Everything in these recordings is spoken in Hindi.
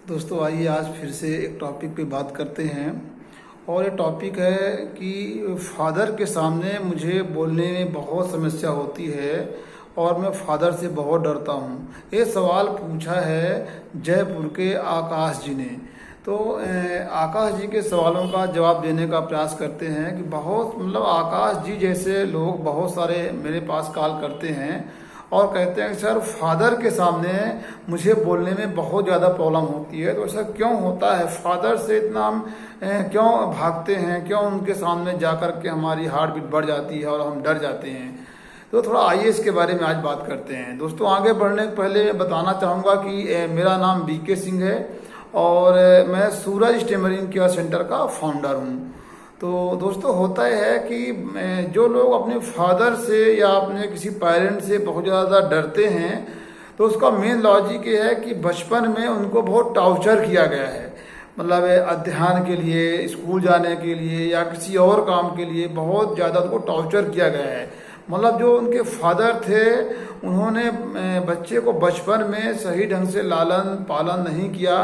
दोस्तों आइए आज फिर से एक टॉपिक पे बात करते हैं। और ये टॉपिक है कि फादर के सामने मुझे बोलने में बहुत समस्या होती है और मैं फादर से बहुत डरता हूँ। ये सवाल पूछा है जयपुर के आकाश जी ने। तो आकाश जी के सवालों का जवाब देने का प्रयास करते हैं कि बहुत आकाश जी जैसे लोग बहुत सारे मेरे पास कॉल करते हैं और कहते हैं कि सर फादर के सामने मुझे बोलने में बहुत ज़्यादा प्रॉब्लम होती है। तो ऐसा क्यों होता है, फादर से इतना हम क्यों भागते हैं, क्यों उनके सामने जा कर के हमारी हार्ट बीट बढ़ जाती है और हम डर जाते हैं। तो थोड़ा आइए इसके बारे में आज बात करते हैं। दोस्तों आगे बढ़ने से पहले मैं बताना चाहूँगा कि मेरा नाम बीके सिंह है और मैं सूरज स्टेमरिंग केयर सेंटर का फाउंडर हूँ। तो दोस्तों होता है कि जो लोग अपने फादर से या अपने किसी पेरेंट से बहुत ज़्यादा डरते हैं तो उसका मेन लॉजिक ये है कि बचपन में उनको बहुत टॉर्चर किया गया है। अध्ययन के लिए, स्कूल जाने के लिए या किसी और काम के लिए बहुत ज़्यादा उनको टॉर्चर किया गया है। जो उनके फादर थे उन्होंने बच्चे को बचपन में सही ढंग से लालन पालन नहीं किया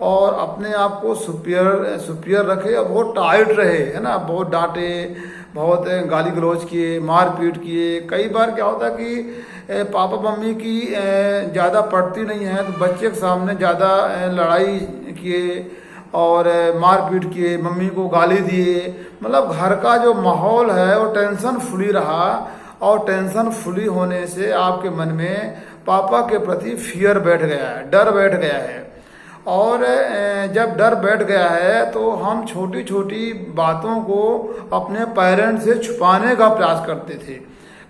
और अपने आप को सुपियर रखे और बहुत टाइट रहे, है ना। बहुत डांटे, बहुत गाली गलौज किए, मार पीट किए। कई बार क्या होता है कि पापा मम्मी की ज़्यादा पड़ती नहीं है तो बच्चे के सामने ज़्यादा लड़ाई किए और मार पीट किए, मम्मी को गाली दिए। घर का जो माहौल है वो टेंशन फ्री रहा और टेंशन फ्री होने से आपके मन में पापा के प्रति फियर बैठ गया है, डर बैठ गया है। और जब डर बैठ गया है तो हम छोटी छोटी बातों को अपने पेरेंट्स से छुपाने का प्रयास करते थे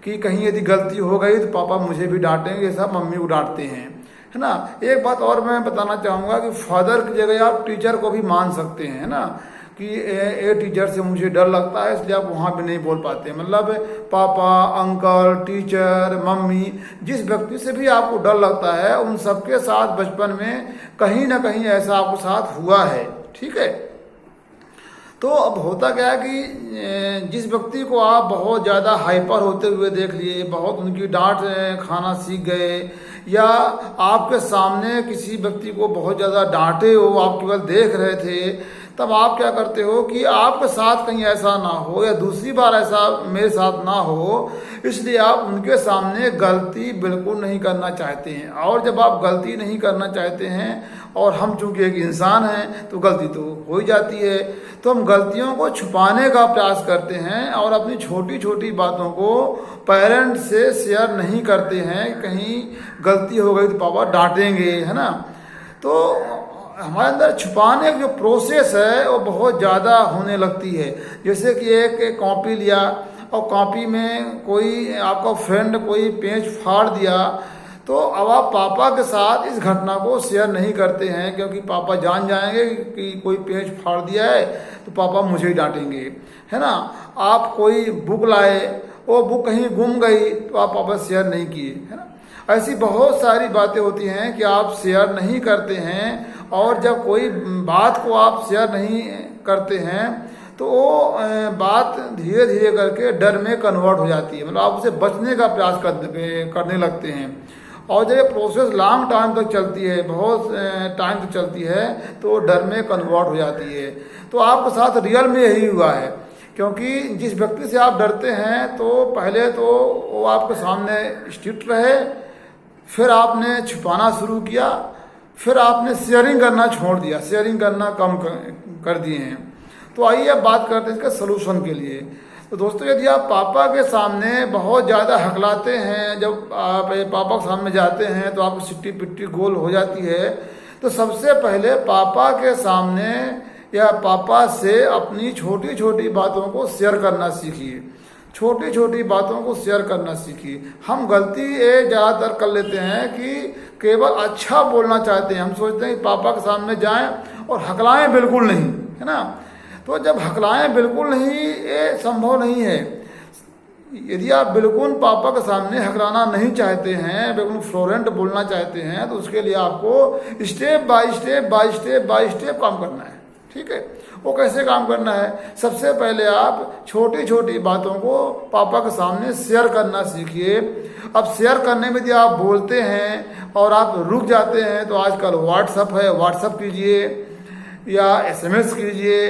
कि कहीं यदि गलती हो गई तो पापा मुझे भी डांटेंगे, सब मम्मी को डांटते हैं, है ना। एक बात और मैं बताना चाहूँगा कि फादर की जगह आप टीचर को भी मान सकते हैं, है ना, कि ए टीचर से मुझे डर लगता है इसलिए आप वहाँ भी नहीं बोल पाते। पापा, अंकल, टीचर, मम्मी, जिस व्यक्ति से भी आपको डर लगता है उन सबके साथ बचपन में कहीं ना कहीं ऐसा आपके साथ हुआ है, ठीक है। तो अब होता क्या है कि जिस व्यक्ति को आप बहुत ज़्यादा हाइपर होते हुए देख लिए, बहुत उनकी डांट खाना सीख गए या आपके सामने किसी व्यक्ति को बहुत ज़्यादा डांटे हो, आप केवल देख रहे थे, तब आप क्या करते हो कि आपके साथ कहीं ऐसा ना हो या दूसरी बार ऐसा मेरे साथ ना हो, इसलिए आप उनके सामने गलती बिल्कुल नहीं करना चाहते हैं। और जब आप गलती नहीं करना चाहते हैं और हम चूंकि एक इंसान हैं तो गलती तो हो ही जाती है, तो हम गलतियों को छुपाने का प्रयास करते हैं और अपनी छोटी छोटी बातों को पेरेंट्स से शेयर नहीं करते हैं। कहीं गलती हो गई तो पापा डांटेंगे, है ना। तो हमारे अंदर छुपाने की जो प्रोसेस है वो बहुत ज़्यादा होने लगती है। जैसे कि एक कॉपी लिया और कॉपी में कोई आपका फ्रेंड कोई पेज फाड़ दिया तो अब आप पापा के साथ इस घटना को शेयर नहीं करते हैं क्योंकि पापा जान जाएंगे कि कोई पेज फाड़ दिया है तो पापा मुझे ही डांटेंगे, है ना। आप कोई बुक लाए, वो बुक कहीं गुम गई तो आप पापा शेयर नहीं किए, है ना। ऐसी बहुत सारी बातें होती हैं कि आप शेयर नहीं करते हैं और जब कोई बात को आप शेयर नहीं करते हैं तो वो बात धीरे धीरे करके डर में कन्वर्ट हो जाती है। आप उसे बचने का प्रयास करने लगते हैं और जब ये प्रोसेस लॉन्ग टाइम तक चलती है, बहुत टाइम तक चलती है, तो डर में कन्वर्ट हो जाती है। तो आपके साथ रियल में यही हुआ है क्योंकि जिस व्यक्ति से आप डरते हैं तो पहले तो वो आपके सामने स्ट्रिक्ट रहे, फिर आपने छुपाना शुरू किया, फिर आपने शेयरिंग करना छोड़ दिया, शेयरिंग करना कम कर दिए हैं। तो आइए अब बात करते हैं इसके सलूशन के लिए। तो दोस्तों यदि आप पापा के सामने बहुत ज़्यादा हकलाते हैं, जब आप पापा के सामने जाते हैं तो आपकी सिट्टी पिट्टी गोल हो जाती है, तो सबसे पहले पापा के सामने या पापा से अपनी छोटी छोटी बातों को शेयर करना सीखिए। छोटी छोटी बातों को शेयर करना सीखिए। हम गलती ये ज़्यादातर कर लेते हैं कि केवल अच्छा बोलना चाहते हैं। हम सोचते हैं कि पापा के सामने जाएं और हकलाएं बिल्कुल नहीं, है ना। तो जब हकलाएं बिल्कुल नहीं, ये संभव नहीं है। यदि आप बिल्कुल पापा के सामने हकलाना नहीं चाहते हैं, बिल्कुल फ्लोरेंट बोलना चाहते हैं, तो उसके लिए आपको स्टेप बाय स्टेप काम करना है, ठीक है। वो कैसे काम करना है, सबसे पहले आप छोटी छोटी बातों को पापा के सामने शेयर करना सीखिए। अब शेयर करने में यदि आप बोलते हैं और आप रुक जाते हैं, तो आजकल व्हाट्सअप है, व्हाट्सअप कीजिए या SMS कीजिए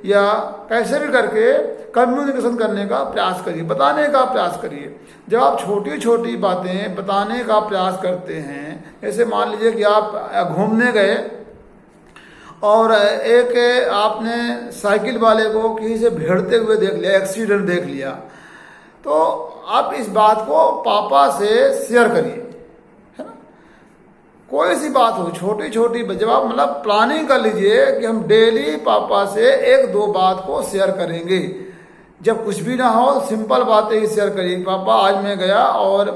या कैसे भी करके कम्युनिकेशन करने का प्रयास करिए, बताने का प्रयास करिए। जब आप छोटी छोटी बातें बताने का प्रयास करते हैं, जैसे मान लीजिए कि आप घूमने गए और एक आपने साइकिल वाले को किसी से भिड़ते हुए देख लिया, एक्सीडेंट देख लिया, तो आप इस बात को पापा से शेयर करिए, है ना। कोई सी बात हो, छोटी छोटी, जब आप मतलब प्लानिंग कर लीजिए कि हम डेली पापा से 1-2 बात को शेयर करेंगे। जब कुछ भी ना हो, सिंपल बातें ही शेयर करिए। पापा आज मैं गया और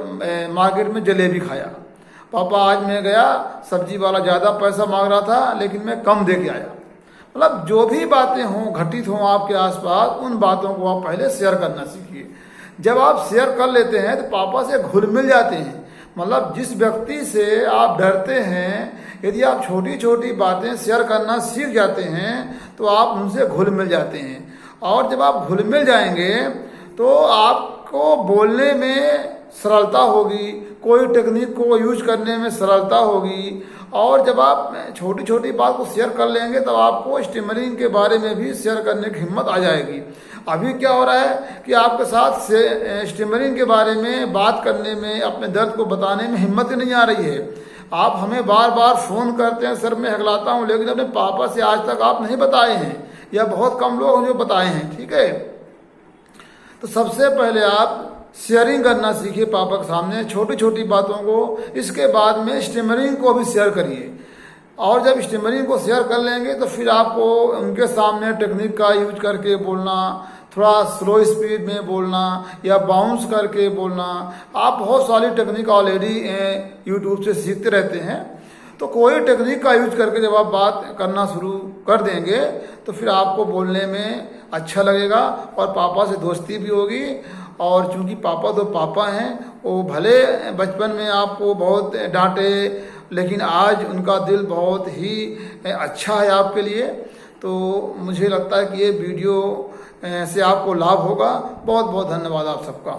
मार्केट में जलेबी खाया, पापा आज मैं गया, सब्जी वाला ज़्यादा पैसा मांग रहा था लेकिन मैं कम दे के आया। मतलब जो भी बातें हों, घटित हों आपके आसपास, उन बातों को आप पहले शेयर करना सीखिए। जब आप शेयर कर लेते हैं तो पापा से घुल मिल जाते हैं। मतलब जिस व्यक्ति से आप डरते हैं, यदि आप छोटी छोटी बातें शेयर करना सीख जाते हैं तो आप उनसे घुल मिल जाते हैं। और जब आप घुल मिल जाएंगे तो आपको बोलने में सरलता होगी, कोई टेक्निक को यूज करने में सरलता होगी। और जब आप छोटी छोटी बात को शेयर कर लेंगे तो आपको स्टिमरिंग के बारे में भी शेयर करने की हिम्मत आ जाएगी। अभी क्या हो रहा है कि आपके साथ स्टिमरिंग के बारे में बात करने में, अपने दर्द को बताने में हिम्मत ही नहीं आ रही है। आप हमें बार बार फ़ोन करते हैं, सर मैं हगलाता हूँ, लेकिन अपने पापा से आज तक आप नहीं बताए हैं, या बहुत कम लोग जो बताए हैं, ठीक है। तो सबसे पहले आप शेयरिंग करना सीखिए पापा के सामने, छोटी छोटी बातों को। इसके बाद में स्टिमरिंग को भी शेयर करिए। और जब स्टिमरिंग को शेयर कर लेंगे तो फिर आपको उनके सामने टेक्निक का यूज करके बोलना, थोड़ा स्लो स्पीड में बोलना या बाउंस करके बोलना। आप बहुत सारी टेक्निक ऑलरेडी यूट्यूब से सीखते रहते हैं। तो कोई टेक्निक का यूज करके जब आप बात करना शुरू कर देंगे तो फिर आपको बोलने में अच्छा लगेगा और पापा से दोस्ती भी होगी। और चूंकि पापा तो पापा हैं, वो भले बचपन में आपको बहुत डांटे, लेकिन आज उनका दिल बहुत ही अच्छा है आपके लिए। तो मुझे लगता है कि ये वीडियो से आपको लाभ होगा। बहुत बहुत धन्यवाद आप सबका।